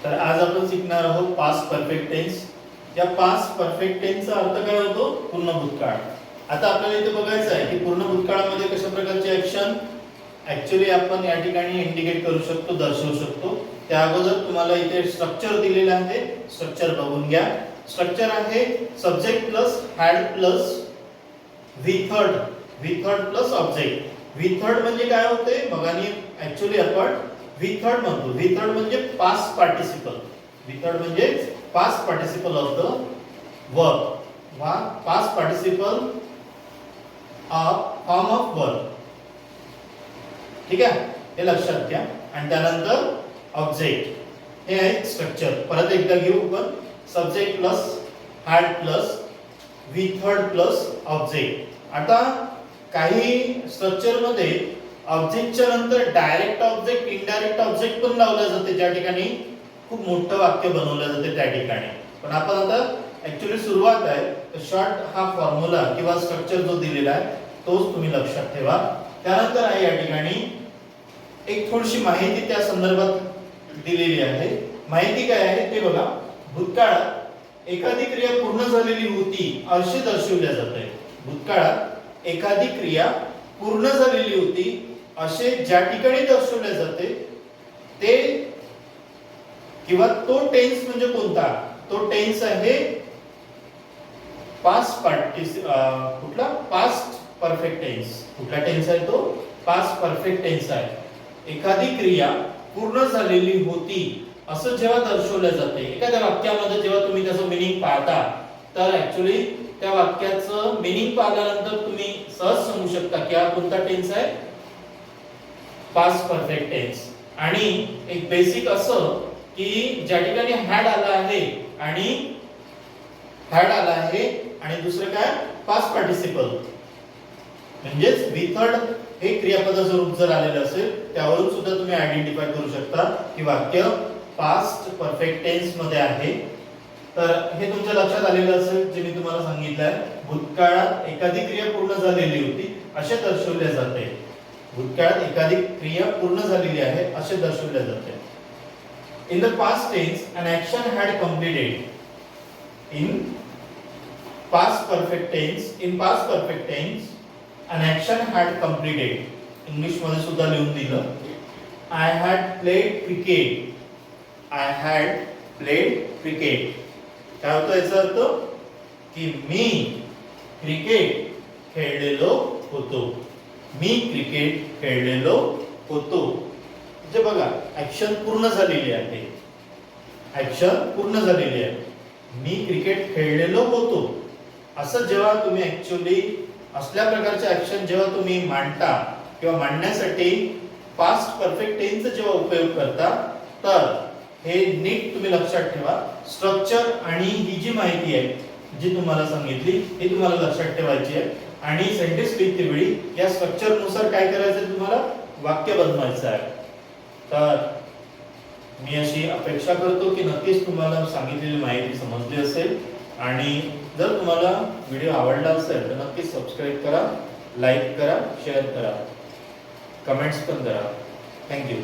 तर आज आपण शिकणार आहोत पास्ट परफेक्ट टेन्स. या पास्ट परफेक्ट टेन्सचा अर्थ काय होतो? पूर्ण भूतकाळ. आता आपल्याला इथे बघायचं आहे की पूर्ण भूतकाळामध्ये कशा प्रकारचे ऍक्शन ऍक्च्युअली आपण या ठिकाणी इंडिकेट करू शकतो, दर्शवू शकतो. त्या अगोदर तुम्हाला इथे स्ट्रक्चर दिलेलं आहे. स्ट्रक्चर बघून घ्या. स्ट्रक्चर आहे subject plus had plus V third plus object. V third म्हणजे काय होते? मगानी ऍक्च्युअली आपण व्ही थर्ड म्हणतो. व्ही थर्ड म्हणजे पास्ट पार्टिसिपल. व्ही थर्ड म्हणजे past participle of the verb वा past participle form of verb. ठीक आहे, हे लक्षात घ्या. आणि त्यानंतर ऑब्जेक्ट. हे आहे स्ट्रक्चर. परत एकदा घेऊ आपण. Subject plus had plus V third plus object. आता काही स्ट्रक्चर मध्ये ऑब्जेक्टच्या नंतर डायरेक्ट ऑब्जेक्ट, इनडायरेक्ट ऑब्जेक्ट पण लावला जाते. ज्या ठिकाणी खूप मोठं वाक्य बनवलं जाते त्या ठिकाणी. पण आपण आता ऍक्च्युअली सुरुवात आहे. शॉर्ट हा फॉर्म्युला किंवा स्ट्रक्चर जो दिलेला आहे तोच तुम्ही लक्षात ठेवा. त्यानंतर आहे या ठिकाणी एक थोडीशी माहिती त्या संदर्भात दिलेली आहे. माहिती काय आहे ते बघा. भूतकाळात एखादी क्रिया पूर्ण झालेली होती असे दर्शवले जाते. भूतकाळात एखादी क्रिया पूर्ण झालेली होती असे ज्या ठिकाणी दर्शवले जाते ते किंवा तो टेन्स म्हणजे कोणता? तो टेन्स आहे पास्ट कुठला? Past perfect tense. कुठला टेन्स आहे तो? पास्ट परफेक्ट टेन्स आहे. एखादी क्रिया पूर्ण झालेली होती असं जेव्हा दर्शवलं जाते एखाद्या वाक्यामध्ये, जेव्हा तुम्ही त्याचं मीनिंग पाहता तर ऍक्च्युअली त्या वाक्याचं मीनिंग पाहिल्यानंतर तुम्ही सहज समजू शकता की हा कोणता टेन्स आहे? Past perfect tense. आणि एक बेसिक असं की ज्या ठिकाणी हॅड आला आहे आणि दुसरं काय? पास्ट पार्टिसिपल म्हणजेच व्ही थर्ड हे क्रियापदाचं रूप जर आलेलं असेल त्यावरून सुद्धा तुम्ही आयडेंटिफाय करू शकता की वाक्य पास्ट परफेक्ट टेन्स मध्ये आहे. तर हे तुमच्या लक्षात आलेलं असेल जे मी तुम्हाला सांगितलं आहे. भूतकाळात एखादी क्रिया पूर्ण झालेली होती असे दर्शवले जाते. भूतकाळात एखादी क्रिया पूर्ण झालेली आहे असे दर्शवले जाते. In the past tense, an action had completed. In past perfect tense, an action had completed. English मध्ये सुद्धा लिहून दिलं. I had played cricket. काय होतं याचा अर्थ? की मी क्रिकेट खेळलेलो होतो. जे बघा ऍक्शन पूर्ण झालेली आहे. मी क्रिकेट खेळलेलो होतो असं जेव्हा तुम्ही ऍक्च्युअली असल्या प्रकारचे ऍक्शन जेव्हा तुम्ही मांडता किंवा मांडण्यासाठी पास्ट परफेक्ट टेन्सचा जेव्हा उपयोग करता तर हे नीट तुम्ही लक्षात ठेवा. स्ट्रक्चर आणि ही जी माहिती आहे जी तुम्हाला सांगितली ही तुम्हाला लक्षात ठेवायची आहे. आणि सेंटेन्स लिहितेवेळी या स्ट्रक्चर नुसार काय करायचं आहे? तुम्हाला वाक्य बनवायचं आहे. तर मी अशी अपेक्षा करतो की नक्कीच तुम्हाला सांगितलेली माहिती समजली असेल. आणि जर तुम्हाला व्हिडिओ आवडला असेल तर नक्कीच सबस्क्राईब करा, लाईक करा, शेअर करा, कमेंट्स पण करा. थँक्यू.